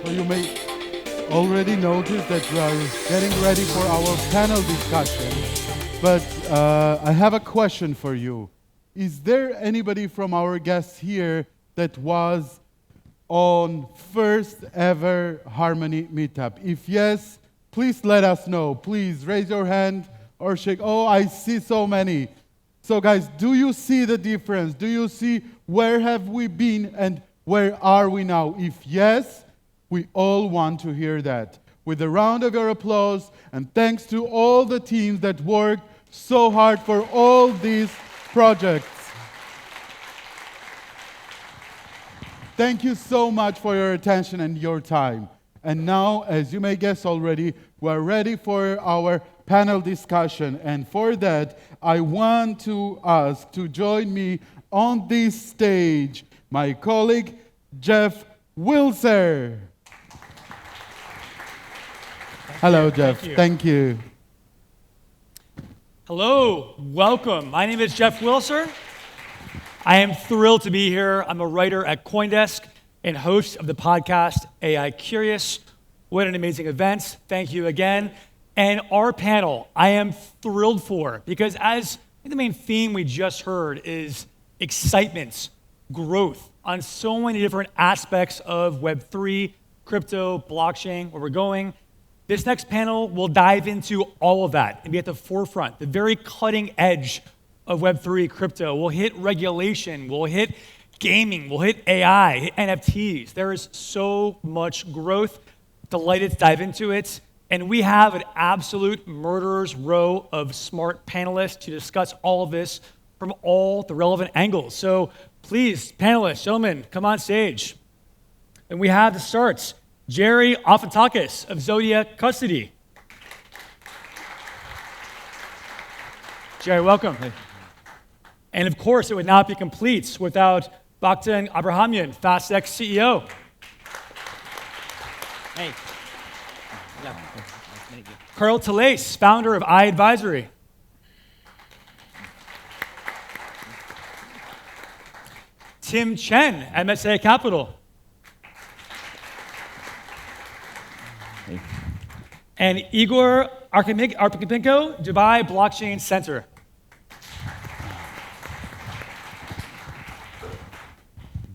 So you may already notice that we are getting ready for our panel discussion. But I have a question for you. Is there anybody from our guests here that was on first ever Harmony Meetup? If yes, please let us know. Please raise your hand or shake. Oh, I see so many. So guys, do you see the difference? Do you see where have we been and where are we now? If yes, we all want to hear that. With a round of your applause, and thanks to all the teams that worked so hard for all these projects. Thank you so much for your attention and your time. And now, as you may guess already, we're ready for our panel discussion. And for that, I want to ask to join me on this stage, my colleague, Jeff Wilser. Hello, Jeff. Thank you. Hello, welcome. My name is Jeff Wilser. I am thrilled to be here. I'm a writer at CoinDesk and host of the podcast AI Curious. What an amazing event. Thank you again. And our panel, I am thrilled for, because as I think the main theme we just heard is excitement, growth on so many different aspects of Web3, crypto, blockchain, where we're going. This next panel will dive into all of that and be at the forefront, the very cutting edge of Web3 crypto. We'll hit regulation, we'll hit gaming, we'll hit AI, hit NFTs. There is so much growth. Delighted to dive into it. And we have an absolute murderer's row of smart panelists to discuss all of this from all the relevant angles. So please, panelists, gentlemen, come on stage. And we have the starts. Gerry Afentakis of Zodia Custody. Gerry, welcome. Hey. And of course, it would not be complete without Vakhtang Abrahamyan, Fastex CEO. Hey. Karl Tlais, founder of iAdvisory. Chen, MSA Capital. And Igor, Arkhypenko, Dubai Blockchain Center.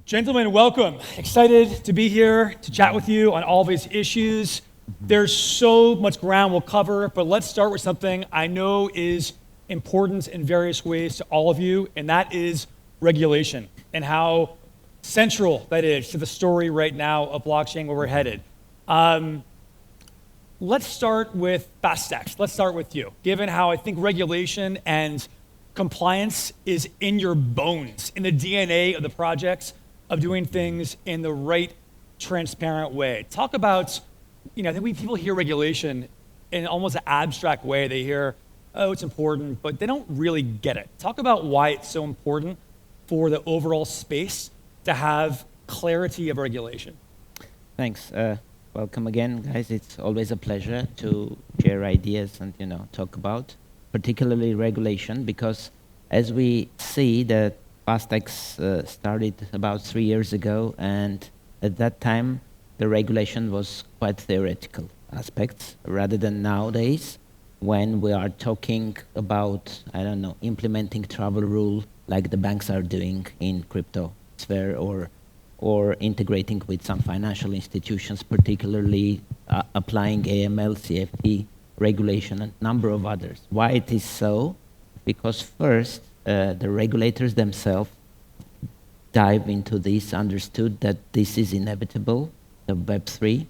Gentlemen, welcome. Excited to be here to chat with you on all these issues. There's so much ground we'll cover, but let's start with something I know is important in various ways to all of you, and that is regulation and how central that is to the story right now of blockchain, where we're headed. Let's start with Fastex. Let's start with you. Given how I think regulation and compliance is in your bones, in the DNA of the projects, of doing things in the right, transparent way. Talk about, I think people hear regulation in almost an abstract way. They hear, oh, it's important, but they don't really get it. Talk about why it's so important for the overall space to have clarity of regulation. Thanks. Welcome again, guys. It's always a pleasure to share ideas and talk about, particularly regulation, because as we see that Fastex started about 3 years ago, and at that time the regulation was quite theoretical aspects, rather than nowadays when we are talking about, implementing travel rule like the banks are doing in crypto sphere, or integrating with some financial institutions, particularly applying AML, CFT regulation, and a number of others. Why it is so? Because first, the regulators themselves dive into this, understood that this is inevitable, the Web3,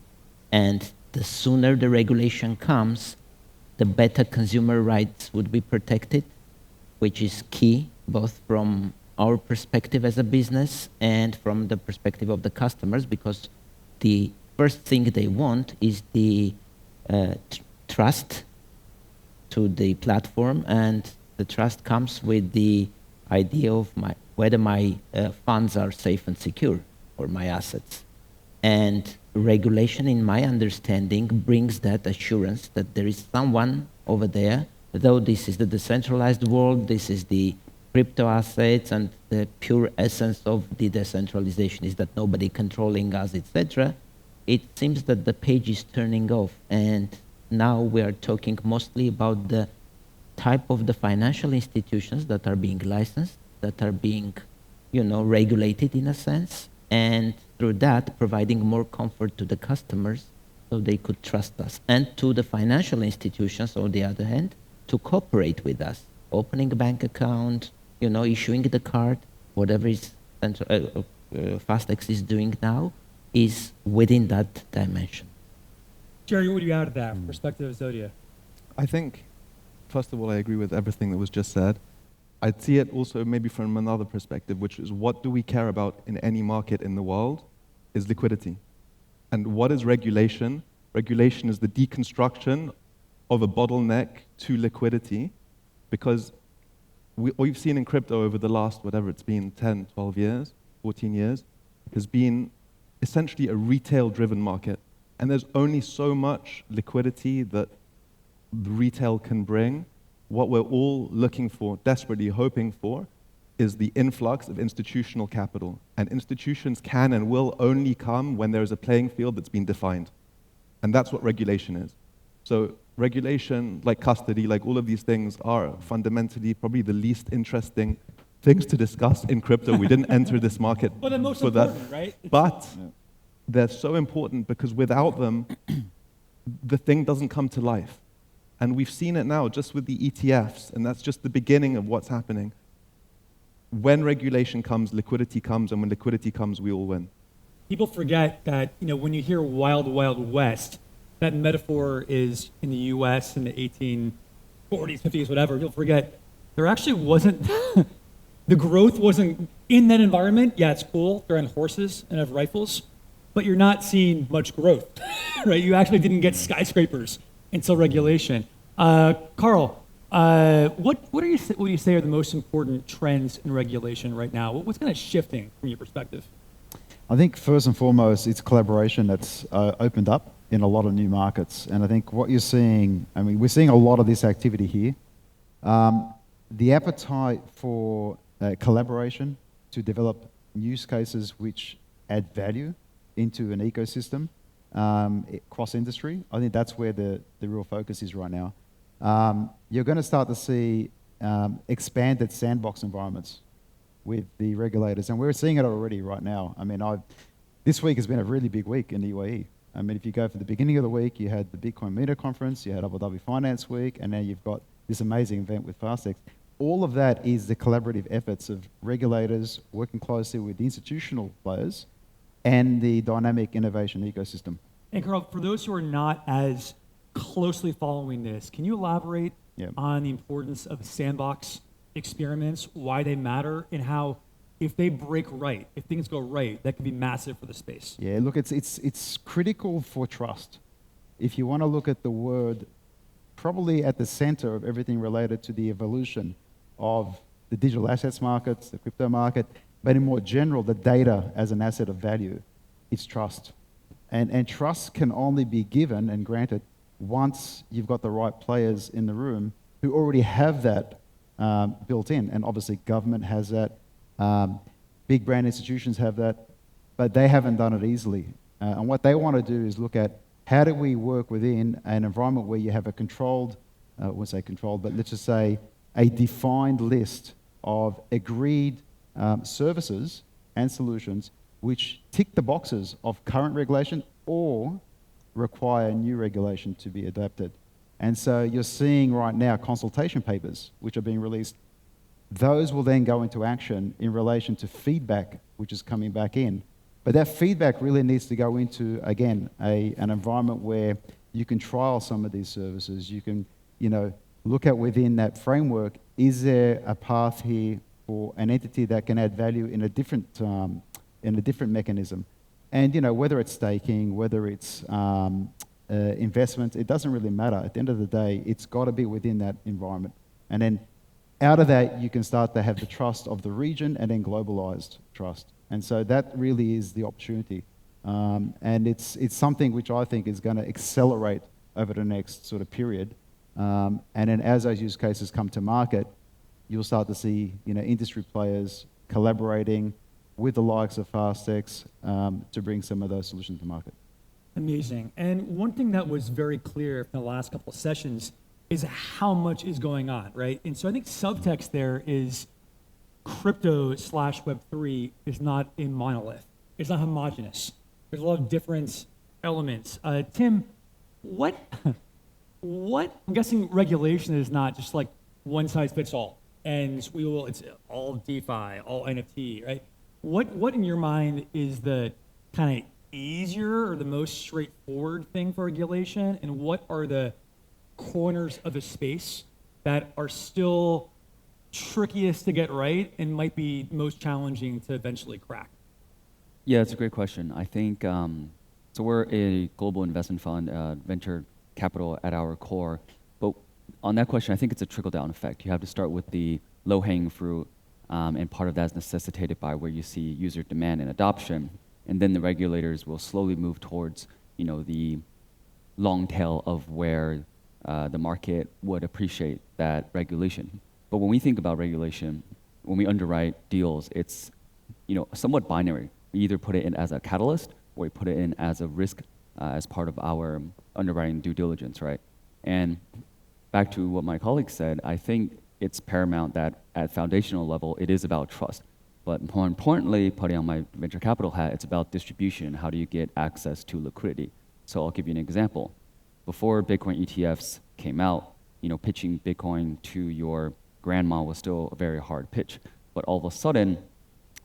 and the sooner the regulation comes, the better consumer rights would be protected, which is key, both from our perspective as a business and from the perspective of the customers, because the first thing they want is the trust to the platform, and the trust comes with the idea of whether my funds are safe and secure, or my assets. And regulation, in my understanding, brings that assurance that there is someone over there, though this is the decentralized world, this is the crypto assets, and the pure essence of the decentralization is that nobody controlling us, etc. it seems that the page is turning off, and now we are talking mostly about the type of the financial institutions that are being licensed, that are being, regulated in a sense, and through that providing more comfort to the customers so they could trust us, and to the financial institutions, on the other hand, to cooperate with us, opening a bank account, issuing the card, whatever is Fastex is doing now is within that dimension. Gerry, what would you add to that from perspective of Zodia? I think, first of all, I agree with everything that was just said. I'd see it also maybe from another perspective, which is what do we care about in any market in the world is liquidity. And what is regulation? Regulation is the deconstruction of a bottleneck to liquidity, because what we've seen in crypto over the last, whatever it's been, 10, 12 years, 14 years, has been essentially a retail-driven market. And there's only so much liquidity that retail can bring. What we're all looking for, desperately hoping for, is the influx of institutional capital. And institutions can and will only come when there's a playing field that's been defined. And that's what regulation is. So regulation, like custody, like all of these things are fundamentally probably the least interesting things to discuss in crypto. We didn't enter this market Well, the most for important, that. right? But they're so important because without them, the thing doesn't come to life. And we've seen it now just with the ETFs, and that's just the beginning of what's happening. When regulation comes, liquidity comes, and when liquidity comes, we all win. People forget that, when you hear Wild Wild West, that metaphor is in the US in the 1840s, 50s, whatever. You'll forget there actually wasn't, the growth wasn't in that environment. Yeah, it's cool. They're on horses and have rifles, but you're not seeing much growth, right? You actually didn't get skyscrapers until regulation. Karl, what would you say are the most important trends in regulation right now? What's kind of shifting from your perspective? I think first and foremost, it's collaboration that's opened up in a lot of new markets. And I think what you're seeing, we're seeing a lot of this activity here. The appetite for collaboration to develop use cases which add value into an ecosystem cross-industry, I think that's where the real focus is right now. You're going to start to see expanded sandbox environments with the regulators, and we're seeing it already right now. This week has been a really big week in the UAE. If you go for the beginning of the week, you had the Bitcoin MENA conference, you had Abu Dhabi Finance Week, and now you've got this amazing event with Fastex. All of that is the collaborative efforts of regulators working closely with the institutional players and the dynamic innovation ecosystem. And Karl, for those who are not as closely following this, can you elaborate on the importance of sandbox experiments, why they matter, and how, if they break right, if things go right, that can be massive for the space? Yeah, look, it's critical for trust. If you want to look at the word, probably at the center of everything related to the evolution of the digital assets markets, the crypto market, but in more general, the data as an asset of value, it's trust. And trust can only be given and granted once you've got the right players in the room who already have that built in. And obviously government has that, big brand institutions have that, but they haven't done it easily. And what they want to do is look at how do we work within an environment where you have a controlled, I won't say controlled, but let's just say a defined list of agreed services and solutions which tick the boxes of current regulation or require new regulation to be adapted. And so you're seeing right now consultation papers which are being released. Those will then go into action in relation to feedback which is coming back in. But that feedback really needs to go into, again, an environment where you can trial some of these services. You can, look at within that framework, is there a path here for an entity that can add value in a different mechanism? And whether it's staking, whether it's investment, it doesn't really matter. At the end of the day, it's got to be within that environment. And then out of that, you can start to have the trust of the region and then globalized trust. And so that really is the opportunity. And it's something which I think is going to accelerate over the next sort of period. And then as those use cases come to market, you'll start to see industry players collaborating with the likes of Fastex to bring some of those solutions to market. Amazing. And one thing that was very clear from the last couple of sessions is how much is going on, right? And so I think subtext there is crypto / Web3 is not a monolith. It's not homogenous. There's a lot of different elements. Tim, what, I'm guessing regulation is not just like one size fits all. And it's all DeFi, all NFT, right? What in your mind is the kind of easier or the most straightforward thing for regulation? And what are the corners of the space that are still trickiest to get right and might be most challenging to eventually crack? Yeah, it's a great question. I think, so we're a global investment fund, venture capital at our core. But on that question, I think it's a trickle-down effect. You have to start with the low-hanging fruit, and part of that is necessitated by where you see user demand and adoption. And then the regulators will slowly move towards, the long tail of where the market would appreciate that regulation. But when we think about regulation, when we underwrite deals, it's somewhat binary. We either put it in as a catalyst or we put it in as a risk as part of our underwriting due diligence, right? And back to what my colleague said, I think it's paramount that at foundational level, it is about trust. But more importantly, putting on my venture capital hat, it's about distribution. How do you get access to liquidity? So I'll give you an example. Before Bitcoin ETFs came out, pitching Bitcoin to your grandma was still a very hard pitch. But all of a sudden,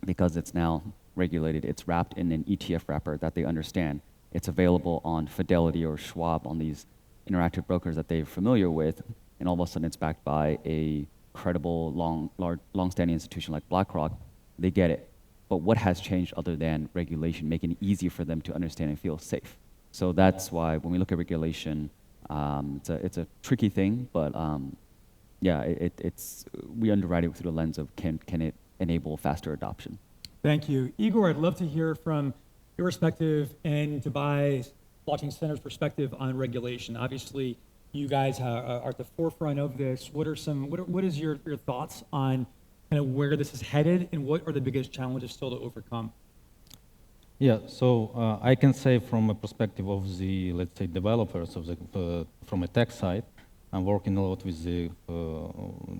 because it's now regulated, it's wrapped in an ETF wrapper that they understand. It's available on Fidelity or Schwab, on these interactive brokers that they're familiar with, and all of a sudden it's backed by a credible, long-standing institution like BlackRock. They get it. But what has changed other than regulation, making it easier for them to understand and feel safe? So that's why when we look at regulation, it's a tricky thing, but we underwrite it through the lens of can it enable faster adoption? Thank you. Igor, I'd love to hear from your perspective and Dubai's Blockchain Center's perspective on regulation. Obviously, you guys are at the forefront of this. What is your thoughts on kind of where this is headed and what are the biggest challenges still to overcome? Yeah, so I can say from a perspective of the, let's say, developers of from a tech side, I'm working a lot with the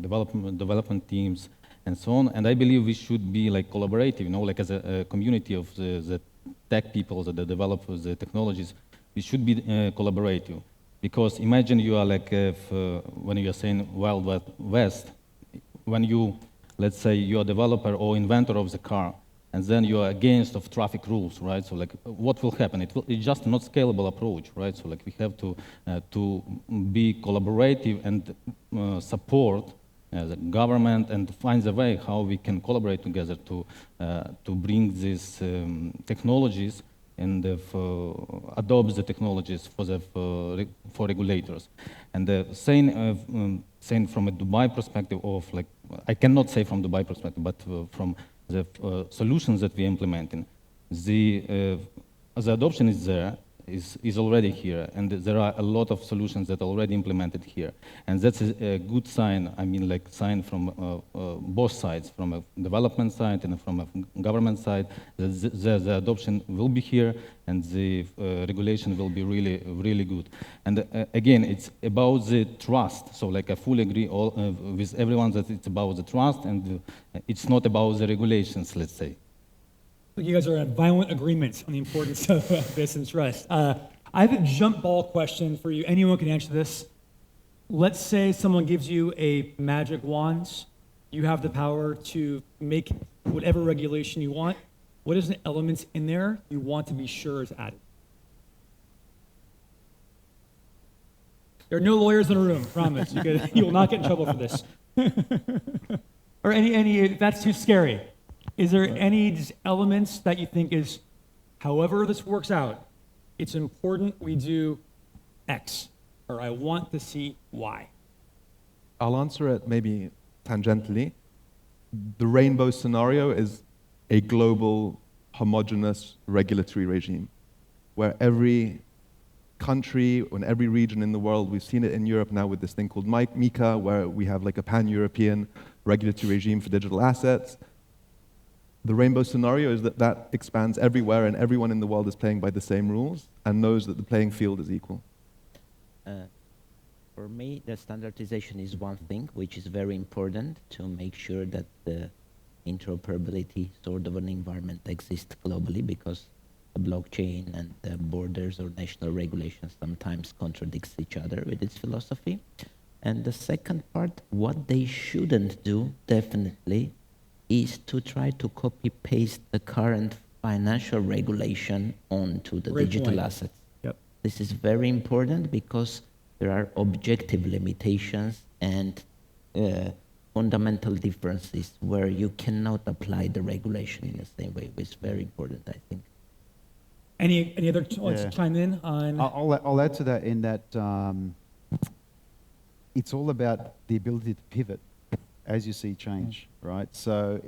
development teams and so on, and I believe we should be like collaborative, like as a community of the tech people, the developers, the technologies, we should be collaborative. Because imagine you are like, when you are saying Wild West, when you, let's say you're a developer or inventor of the car, and then you are against of traffic rules, right? So like, what will happen? It's just not scalable approach, right? So like, we have to be collaborative and support the government and find a way how we can collaborate together to bring these technologies and adopt the technologies for regulators. And saying from a Dubai perspective of like, I cannot say from Dubai perspective, but from the solutions that we are implementing, the adoption is there, is already here, and there are a lot of solutions that are already implemented here, and that's a good sign. I mean, like sign from both sides, from a development side and from a government side, that the adoption will be here, and the regulation will be really, really good. And again, it's about the trust. So, like, I fully agree with everyone that it's about the trust, and it's not about the regulations, let's say. You guys are in violent agreement on the importance of this and trust. I have a jump ball question for you. Anyone can answer this. Let's say someone gives you a magic wand. You have the power to make whatever regulation you want. What is the elements in there you want to be sure is added? There are no lawyers in the room, promise. You will not get in trouble for this. Or any, that's too scary. Is there any elements that you think is, however this works out, it's important we do X, or I want to see Y? I'll answer it maybe tangentially. The rainbow scenario is a global, homogeneous regulatory regime, where every country and every region in the world, we've seen it in Europe now with this thing called MiCA, where we have like a pan-European regulatory regime for digital assets. the rainbow scenario is that that expands everywhere and everyone in the world is playing by the same rules and knows that the playing field is equal. For me, the standardization is one thing, which is very important to make sure that the interoperability sort of an environment exists globally, because the blockchain and the borders or national regulations sometimes contradicts each other with its philosophy. And the second part, what they shouldn't do, definitely, is to try to copy-paste the current financial regulation onto the Great digital point. assets. Yep. This is very important because there are objective limitations and fundamental differences where you cannot apply the regulation in the same way. It's very important, I think. Any other wants to chime in on? I'll add to that in that it's all about the ability to pivot as you see change, right? So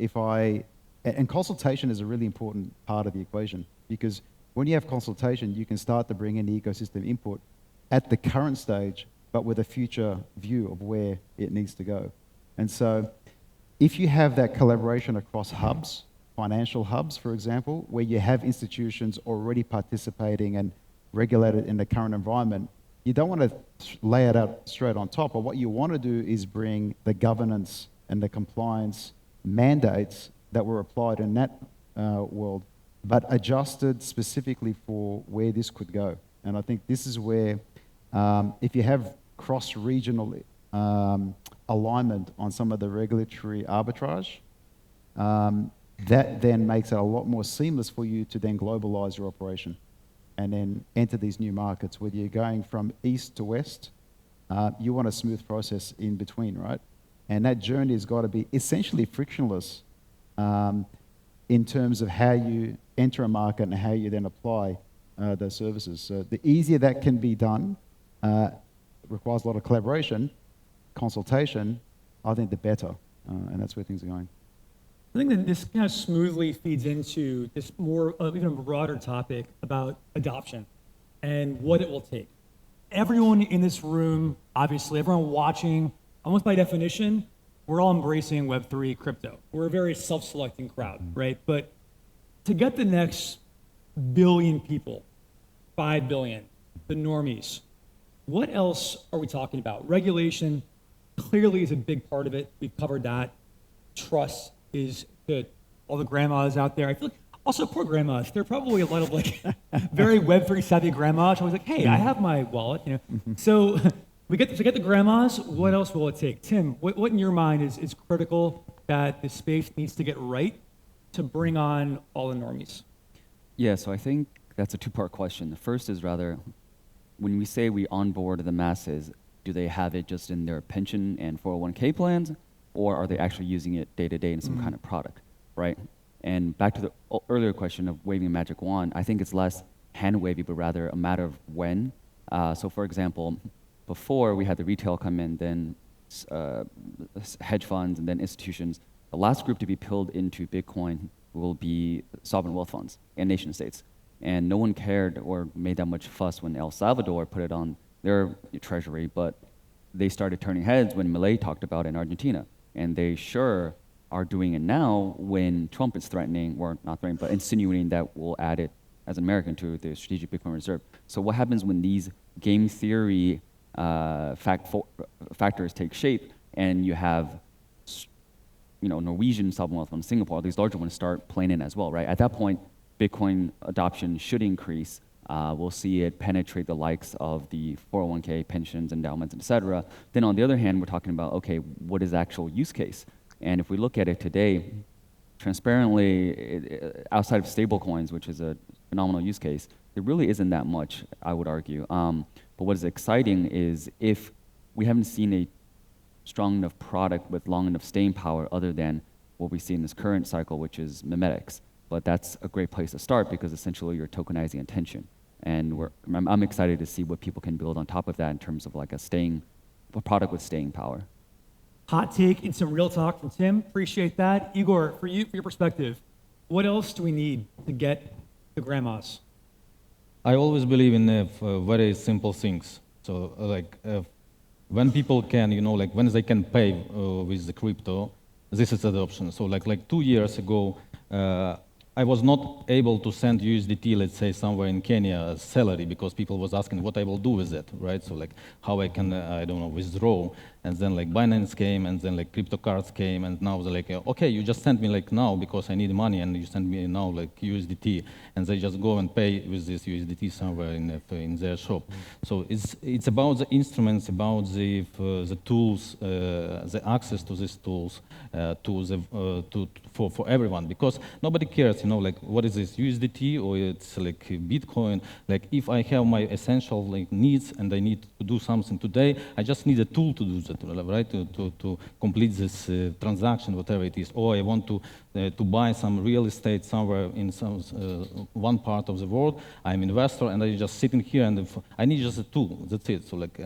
and consultation is a really important part of the equation, because when you have consultation, you can start to bring in the ecosystem input at the current stage, but with a future view of where it needs to go. And so if you have that collaboration across hubs, financial hubs, for example, where you have institutions already participating and regulated in the current environment, you don't want to lay it out straight on top. But what you want to do is bring the governance and the compliance mandates that were applied in that world, but adjusted specifically for where this could go. And I think this is where, if you have cross-regional alignment on some of the regulatory arbitrage, that then makes it a lot more seamless for you to then globalize your operation and then enter these new markets. Whether you're going from east to west, you want a smooth process in between, right? And that journey has got to be essentially frictionless in terms of how you enter a market and how you then apply those services. So the easier that can be done, requires a lot of collaboration, consultation, I think the better. And that's where things are going. I think that this kind of smoothly feeds into this more even broader topic about adoption and what it will take. Everyone in this room, obviously, everyone watching, almost by definition, we're all embracing Web3 crypto. We're a very self-selecting crowd, right? But to get the next billion people, 5 billion, the normies, what else are we talking about? Regulation clearly is a big part of it. We've covered that. Trust is good. All the grandmas out there, I feel like, also poor grandmas. There are probably a lot of like very Web3 savvy grandmas. Always like, hey, I have my wallet, you know. So we get the grandmas. What else will it take? Tim, what in your mind is critical that the space needs to get right to bring on all the normies? Yeah, so I think that's a two-part question. The first is rather, when we say we onboard the masses, do they have it just in their pension and 401k plans, or are they actually using it day to day in some kind of product, right? And back to the earlier question of waving a magic wand, I think it's less hand-wavy, but rather a matter of when. So for example, before we had the retail come in, then hedge funds, and then institutions. The last group to be pulled into Bitcoin will be sovereign wealth funds and nation states. And no one cared or made that much fuss when El Salvador put it on their treasury, but they started turning heads when Milei talked about it in Argentina. And they sure are doing it now when Trump is threatening, or not threatening, but insinuating that we'll add it as an American to the strategic Bitcoin reserve. So what happens when these game theory factors take shape and you have Norwegian sovereign wealth funds, Singapore, these larger ones start playing in as well, right? At that point, Bitcoin adoption should increase. We'll see it penetrate the likes of the 401k, pensions, endowments, et cetera. Then on the other hand, we're talking about, okay, what is the actual use case? And if we look at it today, transparently, outside of stablecoins, which is a phenomenal use case, there really isn't that much, I would argue. But what is exciting is if we haven't seen a strong enough product with long enough staying power other than what we see in this current cycle, which is memetics. But that's a great place to start because essentially you're tokenizing attention. And I'm excited to see what people can build on top of that in terms of like a product with staying power. Hot take and some real talk from Tim. Appreciate that. Igor, for your perspective, what else do we need to get the grandmas? I always believe in very simple things. So when people can, when they can pay with the crypto, this is adoption. So like 2 years ago, I was not able to send USDT, let's say, somewhere in Kenya as salary because people was asking what I will do with it, right? So like how I can, I don't know, withdraw. And then like Binance came, and then like crypto cards came, and now they're like, okay, you just send me like now because I need money, and you send me now like USDT, and they just go and pay with this USDT somewhere in their shop. So it's about the instruments, about the tools, the access to these tools, for everyone, because nobody cares, like what is this USDT or it's like Bitcoin. Like if I have my essential like needs and I need to do something today, I just need a tool to do that, right? To complete this transaction, whatever it is. Or I want to buy some real estate somewhere in some one part of the world. I'm an investor and I'm just sitting here and I need just a tool. That's it. So like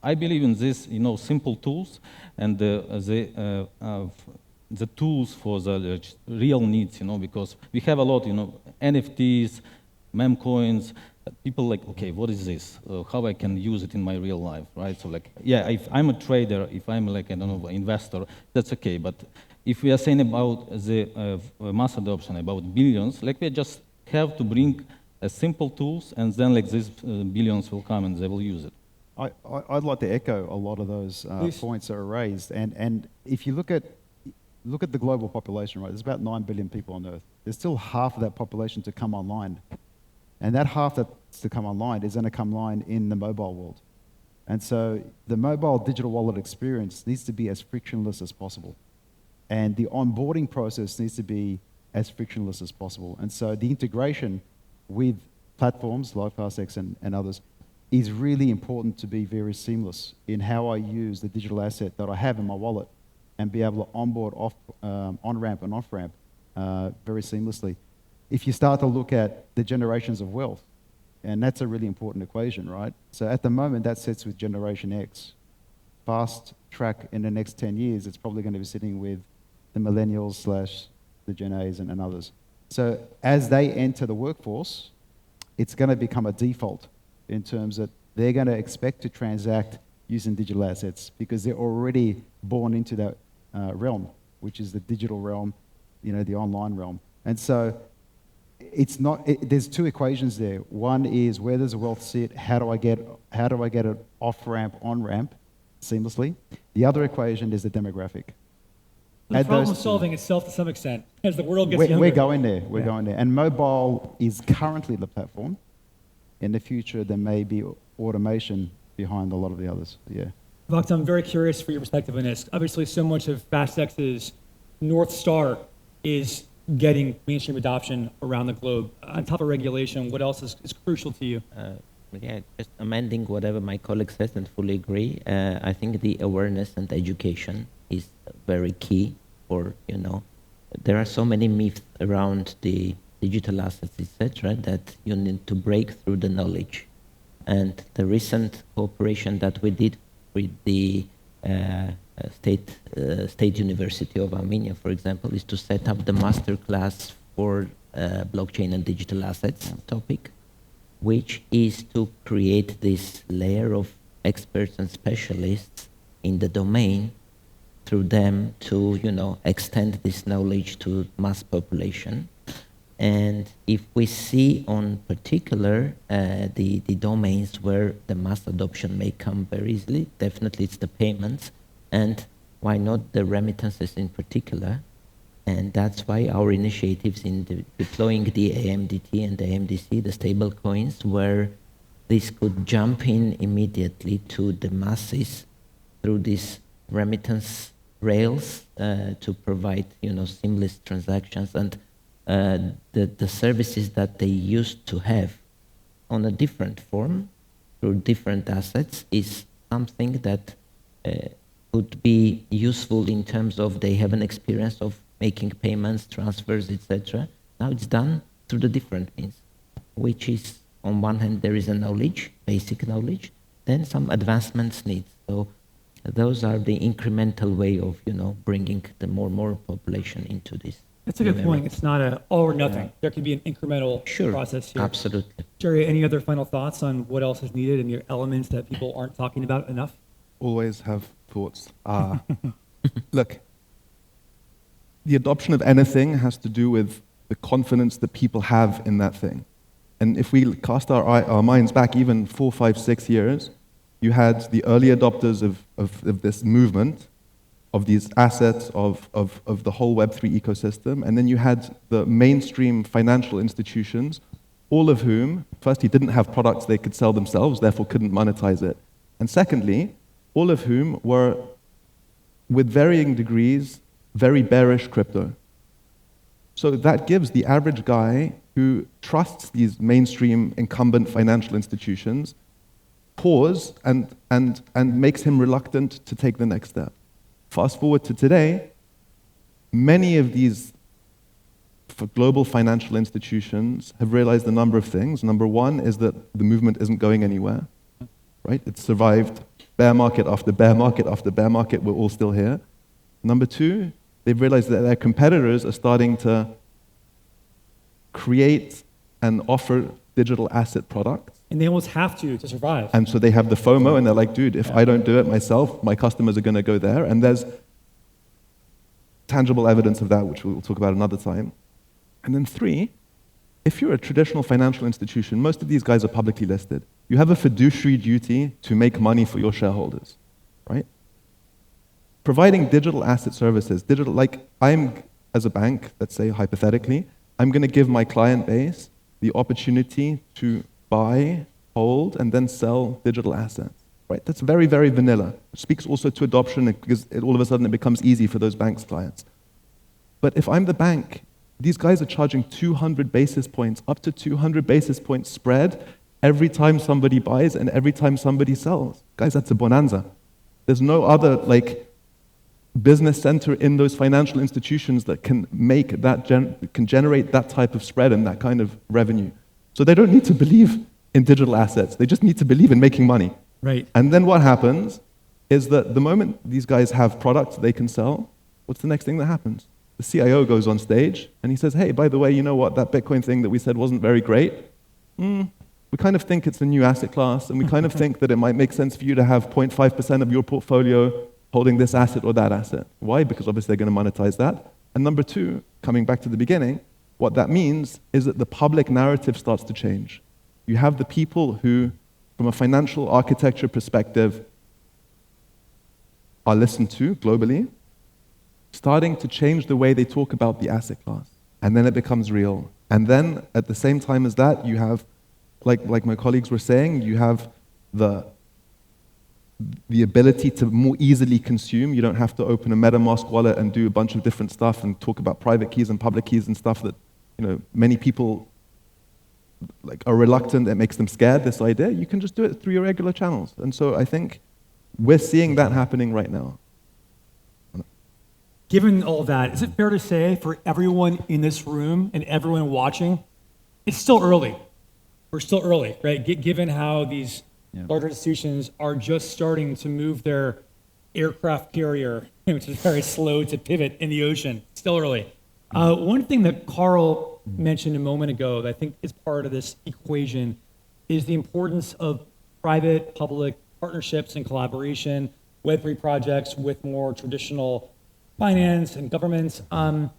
I believe in this, simple tools and the tools for the real needs, because we have a lot, NFTs, meme coins. People like, okay, what is this? How I can use it in my real life, right? So like, yeah, if I'm a trader, if I'm like, I don't know, an investor, that's okay. But if we are saying about the mass adoption, about billions, like we just have to bring simple tools, and then like these billions will come and they will use it. I'd like to echo a lot of those points that are raised. And if you look at the global population, right, there's about 9 billion people on Earth. There's still half of that population to come online. And that half that's to come online is going to come online in the mobile world. And so the mobile digital wallet experience needs to be as frictionless as possible. And the onboarding process needs to be as frictionless as possible. And so the integration with platforms like Fastex and others is really important to be very seamless in how I use the digital asset that I have in my wallet and be able to onboard on-ramp and off-ramp very seamlessly. If you start to look at the generations of wealth, and that's a really important equation, right? So at the moment, that sits with Generation X. Fast track in the next 10 years, it's probably going to be sitting with the millennials / the Gen As and others. So as they enter the workforce, it's going to become a default in terms that they're going to expect to transact using digital assets because they're already born into that realm, which is the digital realm, the online realm. And so there's two equations there. One is where does the wealth sit? How do I get it off ramp, on ramp seamlessly? The other equation is the demographic. The problem solving itself to some extent as the world gets younger. We're going there. We're going there. And mobile is currently the platform. In the future, there may be automation behind a lot of the others. Yeah. Vakhtang, I'm very curious for your perspective on this. Obviously, so much of Fastex's North Star is getting mainstream adoption around the globe. On top of regulation, what else is crucial to you? Yeah, just amending whatever my colleague says and fully agree. I think the awareness and education is very key for, there are so many myths around the digital assets, etc., that you need to break through the knowledge. And the recent cooperation that we did with the State University of Armenia, for example, is to set up the masterclass for blockchain and digital assets topic, which is to create this layer of experts and specialists in the domain through them to, extend this knowledge to mass population. And if we see on particular the domains where the mass adoption may come very easily, definitely it's the payments, and why not the remittances in particular. And that's why our initiatives in deploying the AMDT and the AMDC, the stable coins, where this could jump in immediately to the masses through these remittance rails to provide, seamless transactions and the services that they used to have on a different form through different assets is something that could be useful in terms of they have an experience of making payments, transfers, etc. Now it's done through the different means, which is on one hand there is a knowledge, basic knowledge, then some advancements needed. So those are the incremental way of bringing the more population into this. That's a good point. It's not an all or nothing. There could be an incremental process here. Absolutely. Gerry, any other final thoughts on what else is needed and your elements that people aren't talking about enough? Always have thoughts. Look, the adoption of anything has to do with the confidence that people have in that thing. And if we cast our minds back even 4, 5, 6 years, you had the early adopters of this movement, of these assets, of the whole Web3 ecosystem, and then you had the mainstream financial institutions, all of whom, firstly, didn't have products they could sell themselves, therefore couldn't monetize it. And secondly, all of whom were, with varying degrees, very bearish crypto. So that gives the average guy who trusts these mainstream incumbent financial institutions pause and makes him reluctant to take the next step. Fast forward to today, many of these global financial institutions have realized a number of things. Number one is that the movement isn't going anywhere, right? It's survived bear market after bear market after bear market, we're all still here. Number two, they've realized that their competitors are starting to create and offer digital asset products. And they almost have to survive. And so they have the FOMO, and they're like, dude, if I don't do it myself, my customers are going to go there. And there's tangible evidence of that, which we'll talk about another time. And then three, if you're a traditional financial institution, most of these guys are publicly listed. You have a fiduciary duty to make money for your shareholders, right? Providing digital asset services, like I'm, as a bank, let's say hypothetically, I'm going to give my client base the opportunity to buy, hold, and then sell digital assets, right? That's very, very vanilla. It speaks also to adoption because all of a sudden it becomes easy for those banks' clients. But if I'm the bank, these guys are charging 200 basis points, up to 200 basis points spread every time somebody buys and every time somebody sells. Guys, that's a bonanza. There's no other business center in those financial institutions that can make that can generate that type of spread and that kind of revenue. So they don't need to believe in digital assets. They just need to believe in making money. Right. And then what happens is that the moment these guys have products they can sell, what's the next thing that happens? The CIO goes on stage and he says, hey, by the way, you know what? That Bitcoin thing that we said wasn't very great. We kind of think it's a new asset class, and we kind of think that it might make sense for you to have 0.5% of your portfolio holding this asset or that asset. Why? Because obviously they're going to monetize that. And number two, coming back to the beginning, what that means is that the public narrative starts to change. You have the people who, from a financial architecture perspective, are listened to globally, starting to change the way they talk about the asset class. And then it becomes real. And then, at the same time as that, you have, like my colleagues were saying, you have the ability to more easily consume. You don't have to open a MetaMask wallet and do a bunch of different stuff and talk about private keys and public keys and stuff that many people are reluctant. It makes them scared, this idea. You can just do it through your regular channels. And so I think we're seeing that happening right now. Given all that, is it fair to say for everyone in this room and everyone watching, it's still early? We're still early, right? Given how these larger institutions are just starting to move their aircraft carrier, which is very slow to pivot in the ocean. Still early. One thing that Karl mentioned a moment ago that I think is part of this equation is the importance of private-public partnerships and collaboration, Web3 projects with more traditional finance and governments. Karl,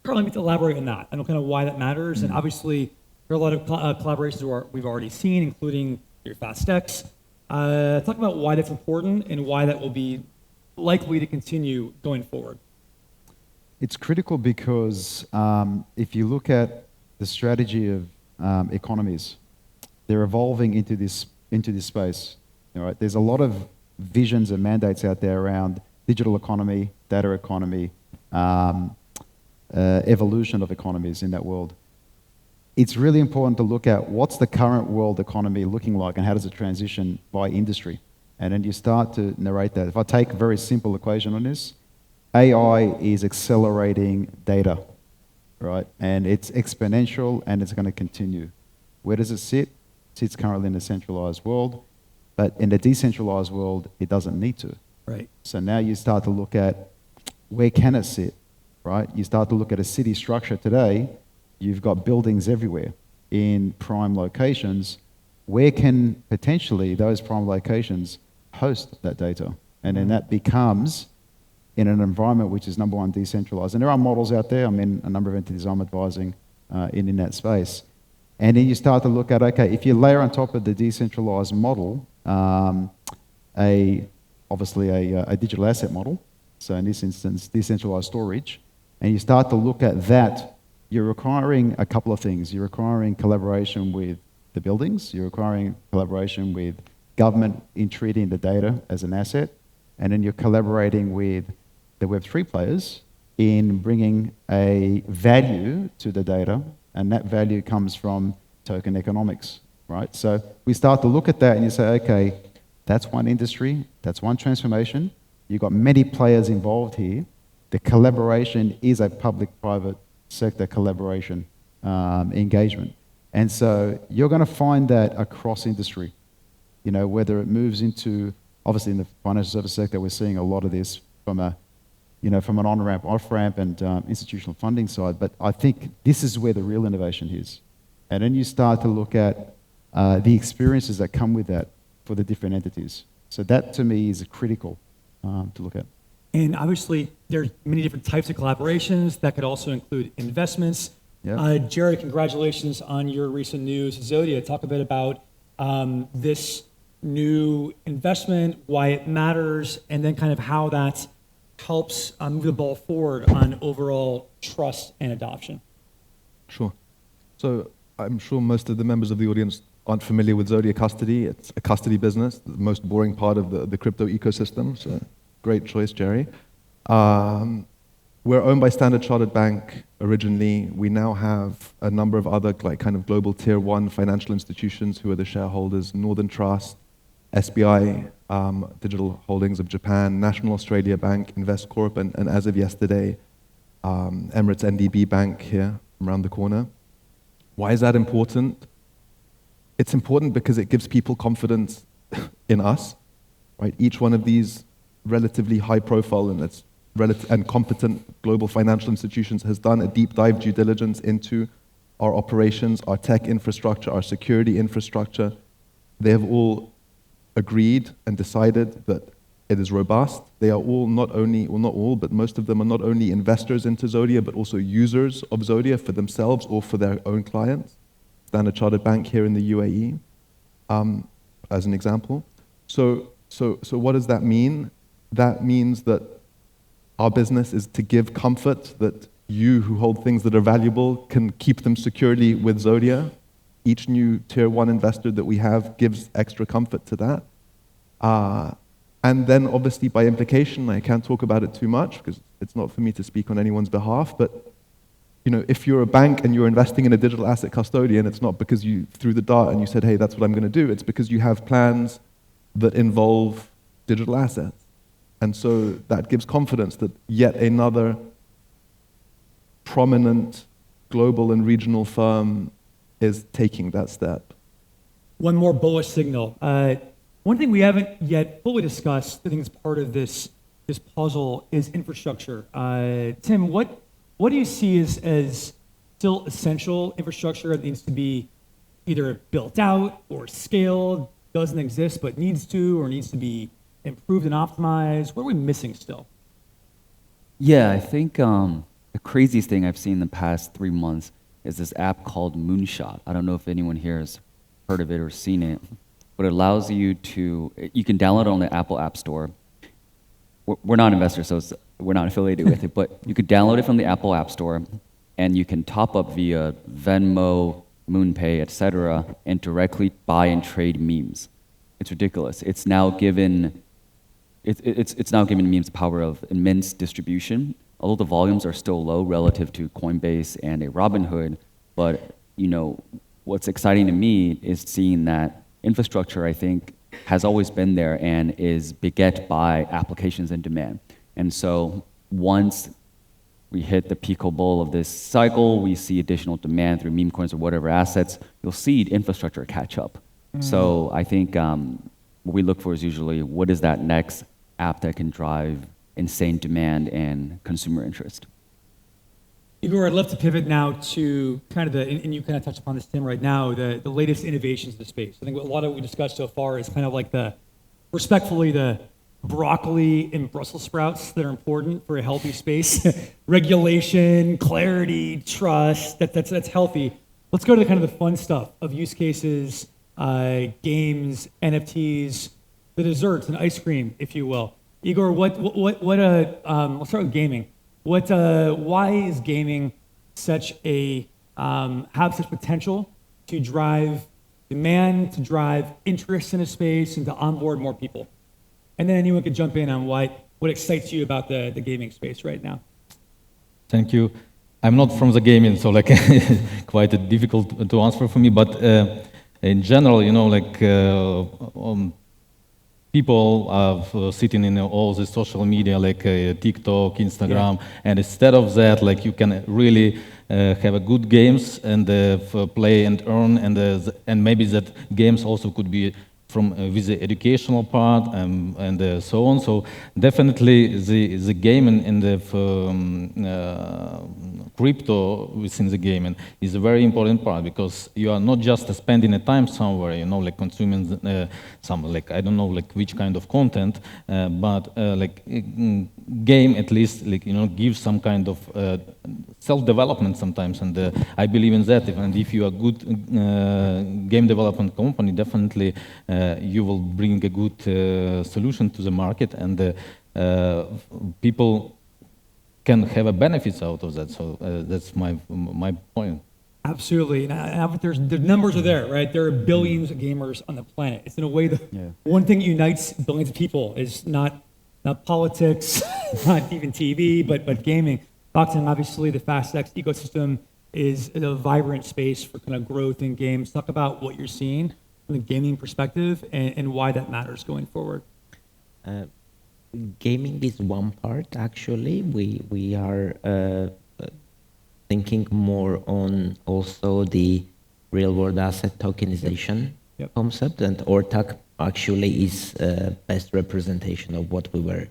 let me elaborate on that and kind of why that matters. And obviously, there are a lot of collaborations we've already seen, including your Fastex. Talk about why that's important and why that will be likely to continue going forward. It's critical because if you look at the strategy of economies, they're evolving into this space. Right? There's a lot of visions and mandates out there around digital economy, data economy, evolution of economies in that world. It's really important to look at what's the current world economy looking like and how does it transition by industry. And then you start to narrate that. If I take a very simple equation on this, AI is accelerating data, right? And it's exponential and it's going to continue. Where does it sit? It sits currently in a centralized world, but in a decentralized world, it doesn't need to. Right. So now you start to look at where can it sit, right? You start to look at a city structure today. You've got buildings everywhere in prime locations. Where can potentially those prime locations host that data? And then that becomes in an environment which is number one, decentralized. And there are models out there. I mean, a number of entities I'm advising in that space. And then you start to look at, okay, if you layer on top of the decentralized model, obviously a digital asset model, so in this instance, decentralized storage, and you start to look at that, you're requiring a couple of things. You're requiring collaboration with the buildings, you're requiring collaboration with government in treating the data as an asset, and then you're collaborating with the Web3 players in bringing a value to the data, and that value comes from token economics, right? So we start to look at that and you say, okay, that's one industry, that's one transformation. You've got many players involved here. The collaboration is a public-private sector collaboration engagement. And so you're going to find that across industry, you know, whether it moves into, obviously in the financial service sector, we're seeing a lot of this from a, you know, from an on-ramp, off-ramp and institutional funding side. But I think this is where the real innovation is. And then you start to look at the experiences that come with that for the different entities. So that to me is critical to look at. And obviously, there's many different types of collaborations that could also include investments. Yeah. Gerry, congratulations on your recent news. Zodia, talk a bit about this new investment, why it matters, and then kind of how that helps move the ball forward on overall trust and adoption. Sure. So I'm sure most of the members of the audience aren't familiar with Zodia Custody. It's a custody business, the most boring part of the crypto ecosystem. So great choice, Gerry. We're owned by Standard Chartered Bank originally. We now have a number of other like kind of global tier one financial institutions who are the shareholders: Northern Trust, SBI, Digital Holdings of Japan, National Australia Bank, Investcorp, and as of yesterday, Emirates NDB Bank here around the corner. Why is that important? It's important because it gives people confidence in us, right? Each one of these relatively high profile and competent global financial institutions has done a deep dive due diligence into our operations, our tech infrastructure, our security infrastructure. They have all agreed and decided that it is robust. They are all not only, well not all, but most of them are not only investors into Zodia, but also users of Zodia for themselves or for their own clients. Standard Chartered Bank here in the UAE, as an example. So what does that mean? That means that our business is to give comfort that you who hold things that are valuable can keep them securely with Zodia. Each new tier one investor that we have gives extra comfort to that. And then obviously by implication, I can't talk about it too much because it's not for me to speak on anyone's behalf, but you know, if you're a bank and you're investing in a digital asset custodian, it's not because you threw the dart and you said, hey, that's what I'm going to do. It's because you have plans that involve digital assets. And so that gives confidence that yet another prominent global and regional firm is taking that step. One more bullish signal. One thing we haven't yet fully discussed, I think it's part of this puzzle, is infrastructure. Tim, what do you see as still essential infrastructure that needs to be either built out or scaled, doesn't exist but needs to, or needs to be improved and optimized? What are we missing still? Yeah, I think the craziest thing I've seen in the past 3 months is this app called Moonshot. I don't know if anyone here has heard of it or seen it, but it allows you can download it on the Apple App Store. We're not investors, so we're not affiliated with it, but you could download it from the Apple App Store, and you can top up via Venmo, MoonPay, etc., and directly buy and trade memes. It's ridiculous. It's now given memes the power of immense distribution. Although the volumes are still low relative to Coinbase and a Robinhood, but you know what's exciting to me is seeing that infrastructure, I think, has always been there and is beget by applications and demand. And so once we hit the pico bowl of this cycle, we see additional demand through meme coins or whatever assets, you'll see infrastructure catch up. So I think what we look for is usually what is that next app that can drive insane demand and consumer interest. Igor, I'd love to pivot now to kind of and you kind of touched upon this, Tim, right now, the latest innovations in the space. I think a lot of what we discussed so far is kind of like respectfully the broccoli and Brussels sprouts that are important for a healthy space. Regulation, clarity, trust, that's healthy. Let's go to kind of the fun stuff of use cases, games, NFTs, the desserts and ice cream, if you will. Igor, let's start with gaming. Why is gaming have such potential to drive demand, to drive interest in a space, and to onboard more people? And then anyone could jump in on what excites you about the gaming space right now. Thank you. I'm not from the gaming, so like quite difficult to answer for me. But in general, people are sitting in all the social media, like TikTok, Instagram, and instead of that, like you can really have a good games and play and earn, and maybe that games also could be from with the educational part and so on. So definitely the gaming and the crypto within the gaming is a very important part, because you are not just spending a time somewhere, like consuming some, like, I don't know, like which kind of content, but like game at least, like, gives some kind of self-development sometimes, and I believe in that. And if you are a good game development company, definitely you will bring a good solution to the market, and people can have a benefits out of that. So that's my point. Absolutely, and the numbers are there, right? There are billions of gamers on the planet. It's in a way one thing that unites billions of people is not politics, not even TV, but gaming. Vakhtang, obviously, the Fastex ecosystem is a vibrant space for kind of growth in games. Talk about what you're seeing from the gaming perspective and why that matters going forward. Gaming is one part, actually. We are thinking more on also the real-world asset tokenization concept, and ORTAC actually is best representation of what we were